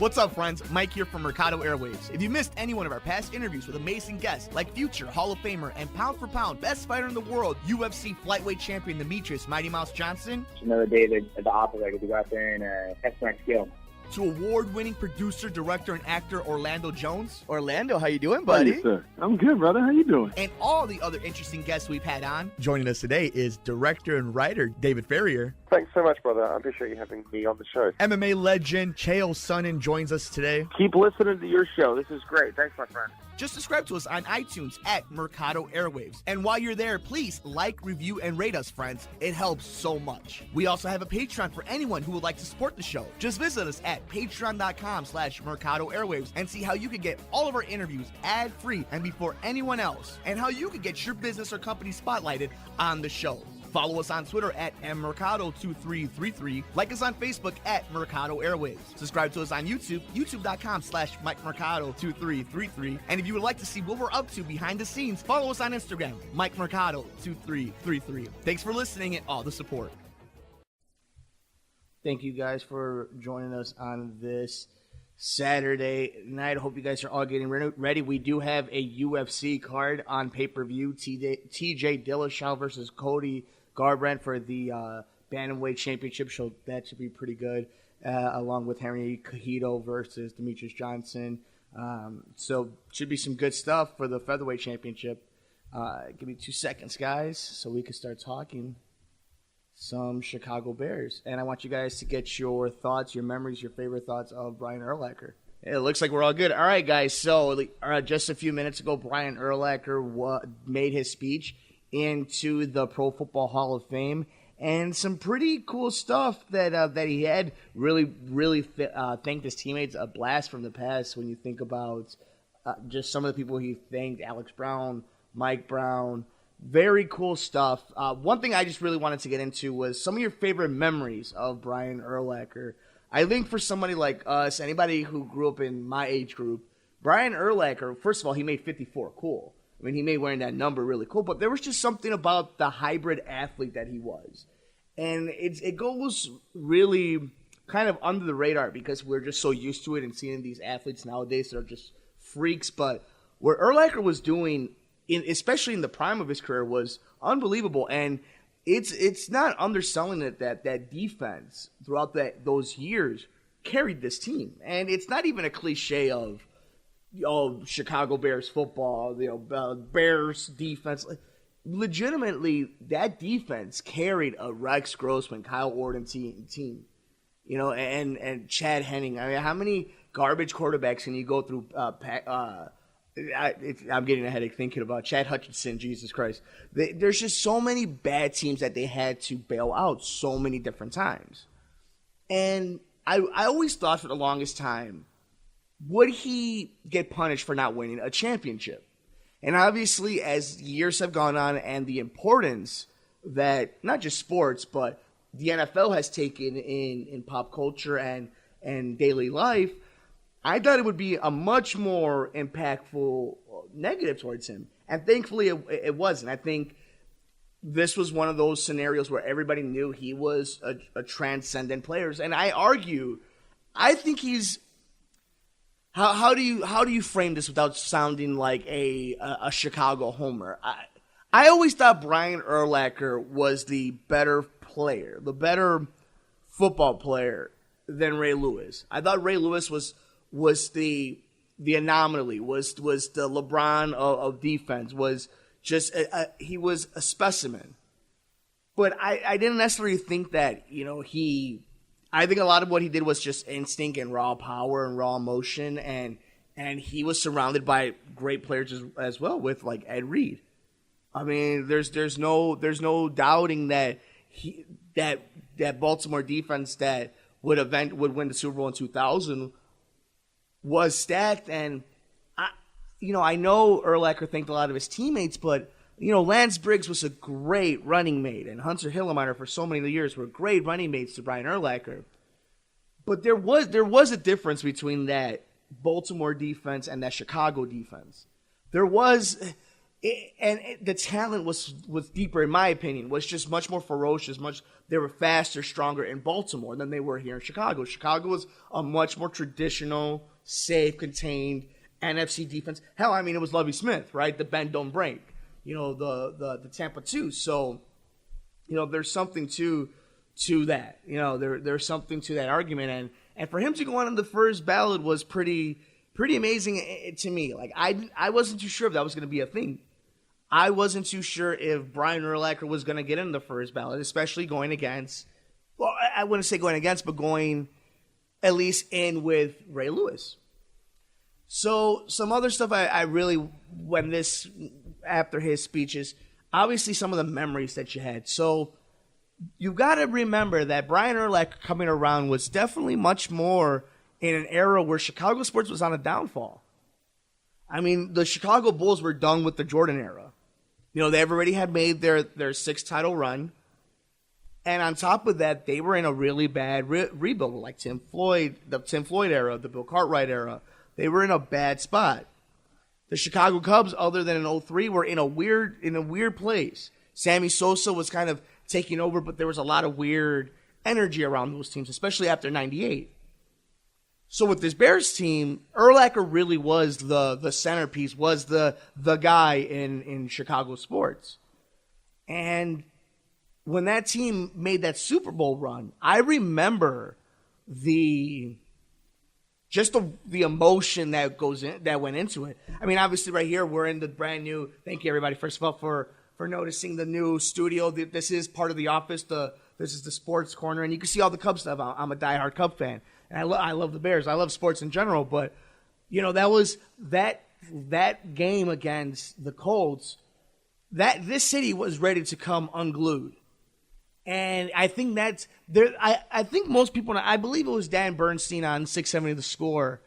What's up, friends? Mike here from Mercado Airwaves. If you missed any one of our past interviews with amazing guests like future Hall of Famer and pound for pound best fighter in the world, UFC flyweight champion Demetrius Mighty Mouse Johnson, It's another day at the office. I get to go out there and test my skill. to award-winning producer, director, and actor Orlando Jones. Orlando, how you doing, buddy? Hey, sir. I'm good, brother. How you doing? And all the other interesting guests we've had on. Joining us today is director and writer David Ferrier. Thanks so much, brother. I appreciate you having me on the show. MMA legend Chael Sonnen joins us today. Keep listening to your show. This is great. Thanks, my friend. Just subscribe to us on iTunes at Mercado Airwaves. And while you're there, please like, review, and rate us, friends. It helps so much. We also have a Patreon for anyone who would like to support the show. Just visit us at patreon.com/Mercado Airwaves and see how you can get all of our interviews ad-free and before anyone else, and how you can get your business or company spotlighted on the show. Follow us on Twitter at mmercado2333. Like us on Facebook at Mercado Airwaves. Subscribe to us on YouTube, youtube.com/MikeMercado2333. And if you would like to see what we're up to behind the scenes, follow us on Instagram, MikeMercado2333. Thanks for listening and all the support. Thank you guys for joining us on this Saturday night. I hope you guys are all getting ready. We do have a UFC card on pay-per-view. TJ Dillashaw versus Cody Garbrandt for the Bantamweight Championship. So that should be pretty good, along with Henry Cejudo versus Demetrius Johnson. So should be some good stuff for the Featherweight Championship. Give me 2 seconds, guys, so we can start talking some Chicago Bears. And I want you guys to get your thoughts, your memories, your favorite thoughts of Brian Urlacher. It looks like we're all good. All right, guys. So just a few minutes ago, Brian Urlacher made his speech into the Pro Football Hall of Fame, and some pretty cool stuff that he had. Really thanked his teammates. A blast from the past when you think about just some of the people he thanked: Alex Brown, Mike Brown. Very cool stuff. One thing I just really wanted to get into was some of your favorite memories of Brian Urlacher. I think for somebody like us, anybody who grew up in my age group, Brian Urlacher, first of all, he made 54 cool. I mean, he made wearing that number really cool, but there was just something about the hybrid athlete that he was. And it goes really kind of under the radar because we're just so used to it and seeing these athletes nowadays that are just freaks. But what Urlacher was doing, especially in the prime of his career, was unbelievable. And it's not underselling it that defense throughout those years carried this team. And it's not even a cliche of Chicago Bears football, Bears defense. Legitimately, that defense carried a Rex Grossman, Kyle Orton team, and Chad Henning. I mean, how many garbage quarterbacks can you go through? I'm getting a headache thinking about Chad Hutchinson. Jesus Christ. There's just so many bad teams that they had to bail out so many different times. And I always thought for the longest time, would he get punished for not winning a championship? And obviously, as years have gone on and the importance that not just sports, but the NFL has taken in pop culture and daily life, I thought it would be a much more impactful negative towards him. And thankfully, it wasn't. I think this was one of those scenarios where everybody knew he was a transcendent player. And I think he's... How do you frame this without sounding like a Chicago homer? I always thought Brian Urlacher was the better player, the better football player than Ray Lewis. I thought Ray Lewis was the anomaly, was the LeBron of defense, was just he was a specimen. But I didn't necessarily think that I think a lot of what he did was just instinct and raw power and raw emotion, and he was surrounded by great players as well, with like Ed Reed. I mean, there's no doubting that that Baltimore defense that would win the Super Bowl in 2000 was stacked. And I know Urlacher thanked a lot of his teammates, but Lance Briggs was a great running mate, and Hunter Hillemeier for so many years were great running mates to Brian Urlacher. But there was a difference between that Baltimore defense and that Chicago defense. There was The talent was deeper, in my opinion, was just much more ferocious. They were faster, stronger in Baltimore than they were here in Chicago. Chicago was a much more traditional, safe, contained NFC defense. Hell, I mean, it was Lovie Smith, right? The bend don't break. The Tampa 2. So, there's something to that. There's something to that argument, and for him to go on the first ballot was pretty amazing to me. Like I wasn't too sure if that was going to be a thing. I wasn't too sure if Brian Urlacher was going to get in the first ballot, especially going against. Well, I wouldn't say going against, but going at least in with Ray Lewis. So some other stuff I really after his speeches, obviously some of the memories that you had. So you got to remember that Brian Urlacher coming around was definitely much more in an era where Chicago sports was on a downfall. I mean, the Chicago Bulls were done with the Jordan era. They've already had made their sixth title run. And on top of that, they were in a really bad rebuild, like the Tim Floyd era, the Bill Cartwright era. They were in a bad spot. The Chicago Cubs, other than in 2003, were in a weird place. Sammy Sosa was kind of taking over, but there was a lot of weird energy around those teams, especially after 98. So with this Bears team, Urlacher really was the centerpiece, was the guy in Chicago sports. And when that team made that Super Bowl run, I remember the emotion that went into it. I mean, obviously right here, we're in the brand new, thank you everybody, first of all, for noticing the new studio. This is part of the office. This is the sports corner, and you can see all the Cubs stuff. I'm a diehard Cub fan. And I love the Bears. I love sports in general. But, that was that game against the Colts, that this city was ready to come unglued. And I think that's there. I think most people, I believe it was Dan Bernstein on 670 The Score,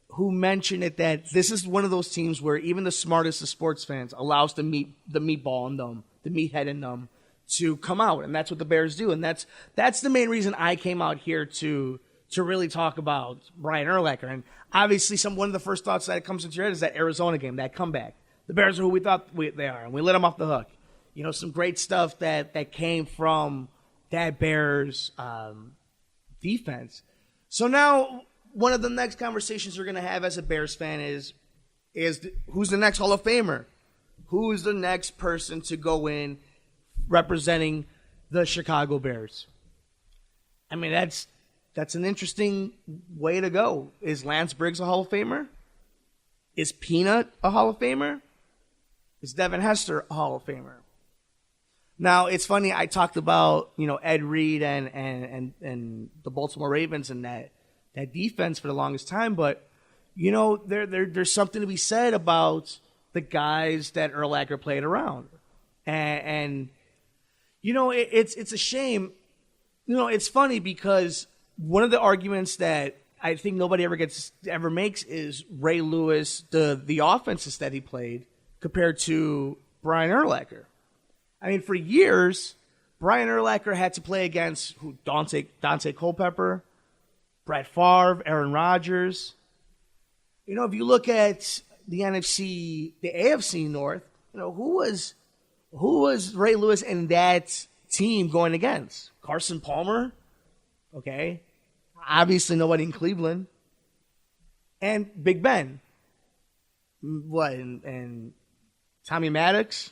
who mentioned it, that this is one of those teams where even the smartest of sports fans allows the meatball in them, the meathead in them, to come out. And that's what the Bears do. And that's the main reason I came out here to really talk about Brian Urlacher. And obviously one of the first thoughts that comes into your head is that Arizona game, that comeback. The Bears are who we thought they are, and we let them off the hook. Some great stuff that came from that Bears defense. So now one of the next conversations we're going to have as a Bears fan is who's the next Hall of Famer? Who is the next person to go in representing the Chicago Bears? I mean, that's an interesting way to go. Is Lance Briggs a Hall of Famer? Is Peanut a Hall of Famer? Is Devin Hester a Hall of Famer? Now, it's funny, I talked about, Ed Reed and the Baltimore Ravens and that defense for the longest time, but, there's something to be said about the guys that Urlacher played around. And it's a shame. It's funny because one of the arguments that I think nobody ever makes is Ray Lewis, the offenses that he played compared to Brian Urlacher. I mean, for years, Brian Urlacher had to play against Dante Culpepper, Brett Favre, Aaron Rodgers. If you look at the AFC North, who was Ray Lewis and that team going against? Carson Palmer, okay. Obviously, nobody in Cleveland. And Big Ben. What? And Tommy Maddox?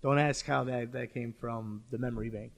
Don't ask how that came from the memory bank.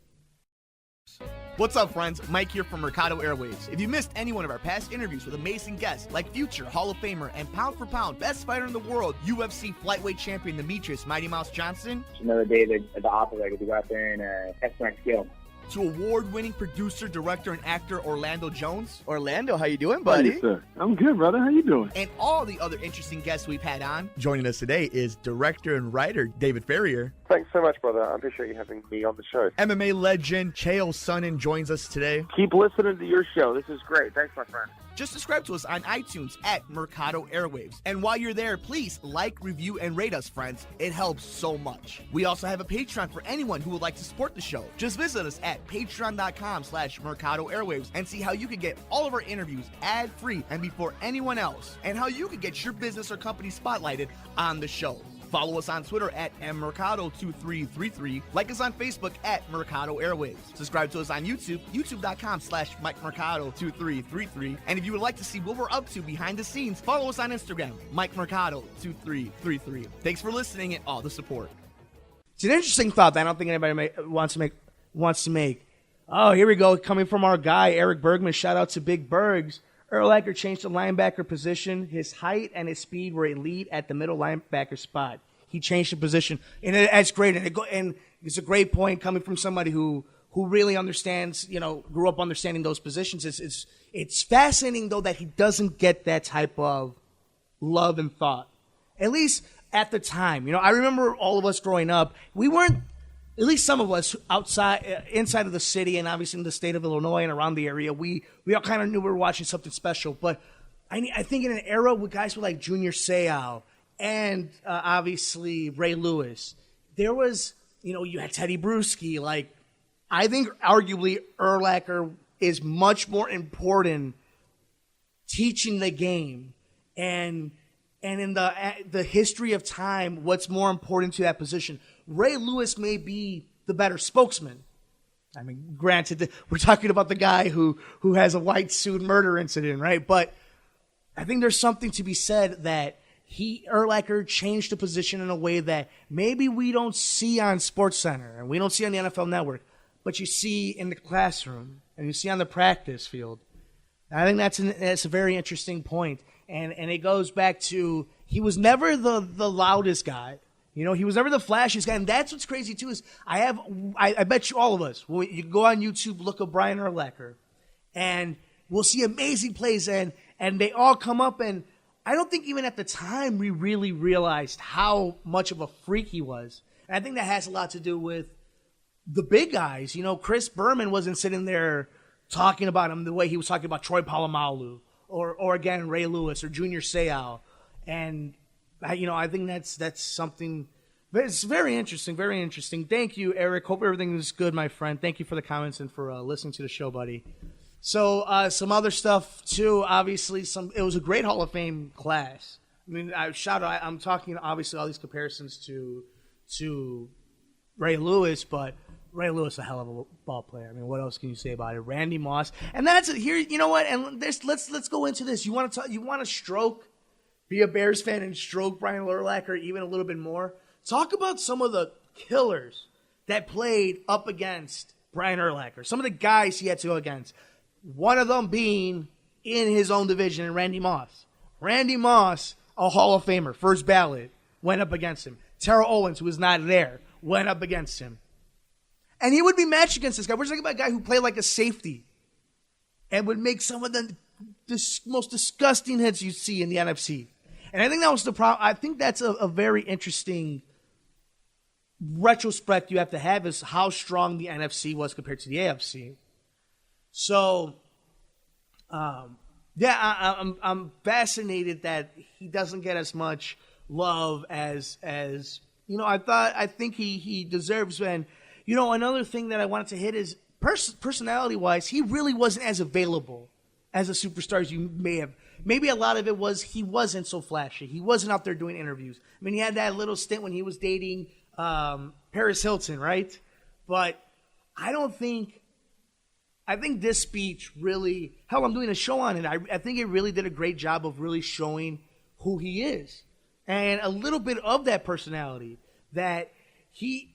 What's up, friends? Mike here from Mercado Airwaves. If you missed any one of our past interviews with amazing guests like future Hall of Famer and pound for pound best fighter in the world, UFC flyweight champion Demetrius Mighty Mouse Johnson, Another day at the office, I get to go out there and test my skill. to award-winning producer, director, and actor Orlando Jones, Orlando, how you doing, Hey, buddy? sir. I'm good, brother. How you doing? and all the other interesting guests we've had on. Joining us today is director and writer David Ferrier. Thanks so much, brother. I appreciate you having me on the show. MMA legend Chael Sonnen joins us today. Keep listening to your show. This is great. Thanks, my friend. Just subscribe to us on iTunes at Mercado Airwaves. And while you're there, please like, review, and rate us, friends. It helps so much. We also have a Patreon for anyone who would like to support the show. Just visit us at patreon.com/Mercado Airwaves and see how you can get all of our interviews ad-free and before anyone else, and how you can get your business or company spotlighted on the show. Follow us on Twitter at mmercado2333. Like us on Facebook at Mercado Airwaves. Subscribe to us on YouTube, youtube.com/MikeMercado2333. And if you would like to see what we're up to behind the scenes, follow us on Instagram, MikeMercado2333. Thanks for listening and all the support. It's an interesting thought that I don't think anybody wants to make. Oh, here we go. Coming from our guy, Eric Bergman. Shout out to Big Bergs. Urlacher changed the linebacker position. His height and his speed were elite at the middle linebacker spot. He changed the position, and that's great. And it's a great point coming from somebody who really understands, grew up understanding those positions. It's fascinating, though, that he doesn't get that type of love and thought, at least at the time. I remember all of us growing up, we weren't, at least some of us inside of the city and obviously in the state of Illinois and around the area, we all kind of knew we were watching something special. But I think in an era with guys like Junior Seau and obviously Ray Lewis, there was, you had Teddy Bruschi. I think arguably Urlacher is much more important teaching the game and in the history of time, what's more important to that position. Ray Lewis may be the better spokesman. I mean, granted, we're talking about the guy who has a white suit murder incident, right? But I think there's something to be said that Urlacher changed the position in a way that maybe we don't see on SportsCenter and we don't see on the NFL Network, but you see in the classroom and you see on the practice field. I think that's a very interesting point. And it goes back to he was never the loudest guy. He was never the flashiest guy. And that's what's crazy, too, is I bet you all of us, you go on YouTube, look up Brian Urlacher, and we'll see amazing plays, and they all come up. And I don't think even at the time we really realized how much of a freak he was. And I think that has a lot to do with the big guys. Chris Berman wasn't sitting there talking about him the way he was talking about Troy Polamalu or again, Ray Lewis or Junior Seau. And I think that's something. It's very interesting, very interesting. Thank you, Eric. Hope everything is good, my friend. Thank you for the comments and for listening to the show, buddy. So some other stuff too. Obviously, it was a great Hall of Fame class. I mean, I'm talking obviously all these comparisons to Ray Lewis, but Ray Lewis a hell of a ball player. I mean, what else can you say about it? Randy Moss, and that's it. Here, you know what? And let's go into this. You want to be a Bears fan and stroke Brian Urlacher even a little bit more? Talk about some of the killers that played up against Brian Urlacher. Some of the guys he had to go against. One of them being in his own division, and Randy Moss. Randy Moss, a Hall of Famer, first ballot, went up against him. Terrell Owens, who was not there, went up against him. And he would be matched against this guy. We're talking about a guy who played like a safety and would make some of the most disgusting hits you see in the NFC. And I think that was the problem. I think that's a very interesting retrospect you have to have is how strong the NFC was compared to the AFC. So, I'm fascinated that he doesn't get as much love as I think he deserves. And another thing that I wanted to hit is personality-wise, he really wasn't as available as a superstar as you may have. Maybe a lot of it was he wasn't so flashy. He wasn't out there doing interviews. I mean, he had that little stint when he was dating Paris Hilton, right? But I think this speech really, hell, I'm doing a show on it. I think it really did a great job of really showing who he is. And a little bit of that personality that he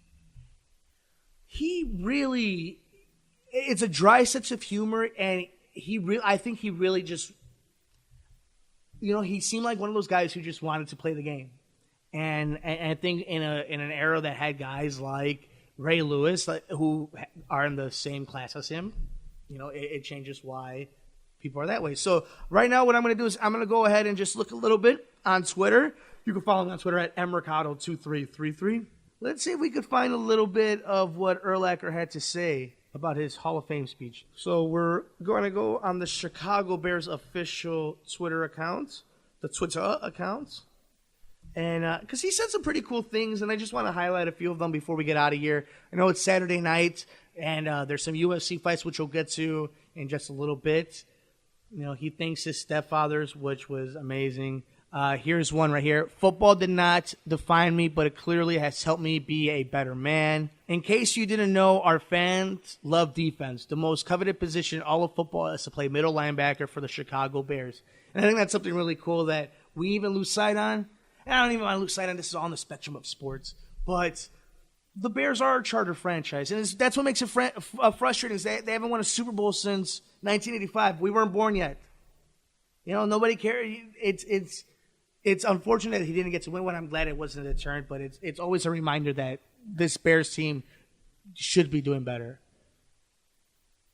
really, it's a dry sense of humor, and I think he really just, he seemed like one of those guys who just wanted to play the game. And I think in an era that had guys like Ray Lewis, who are in the same class as him, it changes why people are that way. So right now what I'm going to do is I'm going to go ahead and just look a little bit on Twitter. You can follow me on Twitter at mmercado2333. Let's see if we could find a little bit of what Urlacher had to say about his Hall of Fame speech. So we're going to go on the Chicago Bears official Twitter account, the Twitter account. And because he said some pretty cool things, and I just want to highlight a few of them before we get out of here. I know it's Saturday night, and there's some UFC fights, which we'll get to in just a little bit. He thanks his stepfathers, which was amazing. Here's one right here. Football did not define me, but it clearly has helped me be a better man. In case you didn't know, our fans love defense. The most coveted position in all of football is to play middle linebacker for the Chicago Bears. And I think that's something really cool that we even lose sight on. And I don't even want to lose sight on. This is all on the spectrum of sports. But the Bears are a charter franchise. And that's what makes it frustrating is they haven't won a Super Bowl since 1985. We weren't born yet. Nobody cares. It's unfortunate that he didn't get to win one. I'm glad it wasn't a deterrent, but it's always a reminder that this Bears team should be doing better.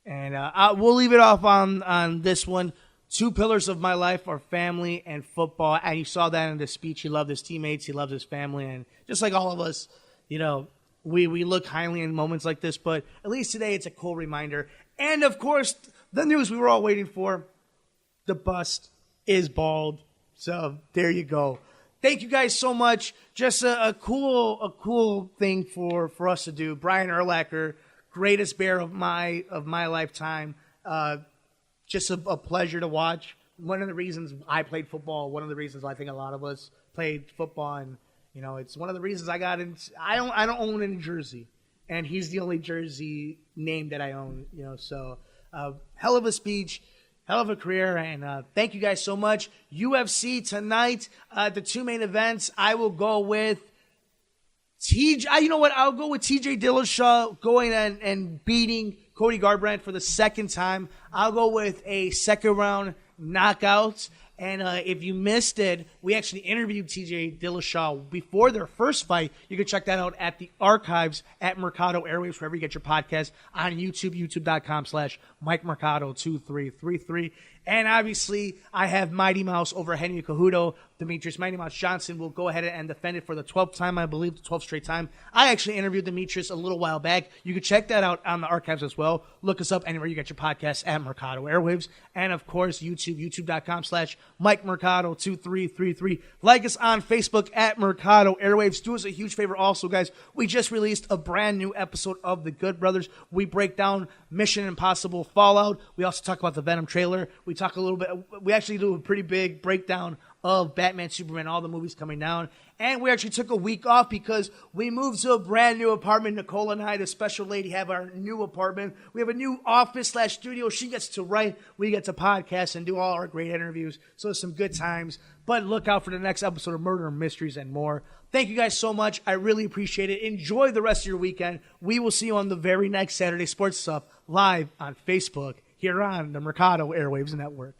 And we'll leave it off on this one. 2 pillars of my life are family and football. And you saw that in the speech. He loved his teammates. He loved his family. And just like all of us, we look highly in moments like this. But at least today it's a cool reminder. And, of course, the news we were all waiting for. The bust is bald. So there you go. Thank you guys so much. Just a cool thing for us to do. Brian Urlacher, greatest Bear of my lifetime. Just a pleasure to watch. One of the reasons I played football. One of the reasons I think a lot of us played football, and it's one of the reasons I got in. I don't own any jersey, and he's the only jersey name that I own. So hell of a speech. Hell of a career, and thank you guys so much. UFC tonight, the 2 main events. I will go with TJ. You know what? I'll go with TJ Dillashaw going and beating Cody Garbrandt for the second time. I'll go with a second round knockout. And if you missed it, we actually interviewed TJ Dillashaw before their first fight. You can check that out at the archives at Mercado Airwaves, wherever you get your podcast, on YouTube, youtube.com/Mike Mercado 2333. And obviously, I have Mighty Mouse over Henry Cejudo. Demetrius Mighty Mouse Johnson will go ahead and defend it for the 12th time, I believe, the 12th straight time. I actually interviewed Demetrius a little while back. You can check that out on the archives as well. Look us up anywhere you get your podcasts at Mercado Airwaves. And, of course, youtube.com/Mike Mercado 2333. Like us on Facebook at Mercado Airwaves. Do us a huge favor also, guys. We just released a brand new episode of The Good Brothers. We break down Mission Impossible Fallout. We also talk about the Venom trailer. We talk a little bit. We actually do a pretty big breakdown of Batman, Superman, all the movies coming down. And we actually took a week off because we moved to a brand new apartment. Nicole and I, the special lady, have our new apartment. We have a new office/studio. She gets to write. We get to podcast and do all our great interviews. So it's some good times. But look out for the next episode of Murder Mysteries and more. Thank you guys so much. I really appreciate it. Enjoy the rest of your weekend. We will see you on the very next Saturday Sports Stuff live on Facebook here on the Mercado Airwaves Network.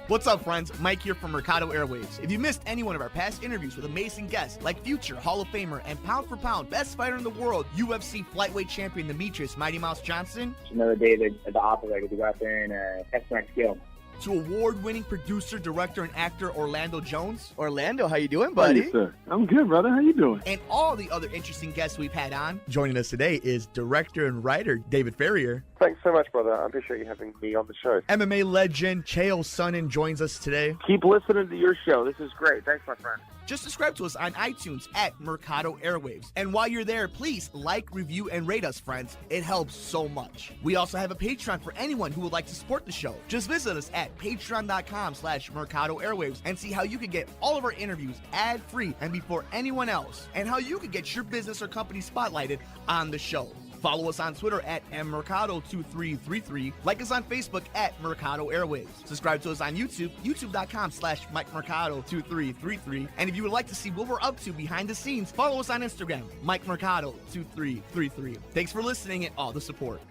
What's up, friends? Mike here from Mercado Airwaves. If you missed any one of our past interviews with amazing guests like future Hall of Famer and pound for pound best fighter in the world, UFC flyweight champion Demetrius Mighty Mouse Johnson, Another day at the operator to go out there and test my skill. to award-winning producer, director, and actor Orlando Jones, Orlando, how you doing, Buddy, buddy? sir. I'm good, brother. How you doing? and all the other interesting guests we've had on. Joining us today is director and writer David Ferrier. Thanks so much, brother. I appreciate you having me on the show. MMA legend Chael Sonnen joins us today. Keep listening to your show. This is great. Thanks, my friend. Just subscribe to us on iTunes at Mercado Airwaves. And while you're there, please like, review, and rate us, friends. It helps so much. We also have a Patreon for anyone who would like to support the show. Just visit us at patreon.com/Mercado Airwaves and see how you can get all of our interviews ad-free and before anyone else, and how you can get your business or company spotlighted on the show. Follow us on Twitter at mmercado2333. Like us on Facebook at Mercado Airwaves. Subscribe to us on YouTube, youtube.com/Mike Mercado2333. And if you would like to see what we're up to behind the scenes, follow us on Instagram, Mike Mercado2333. Thanks for listening and all the support.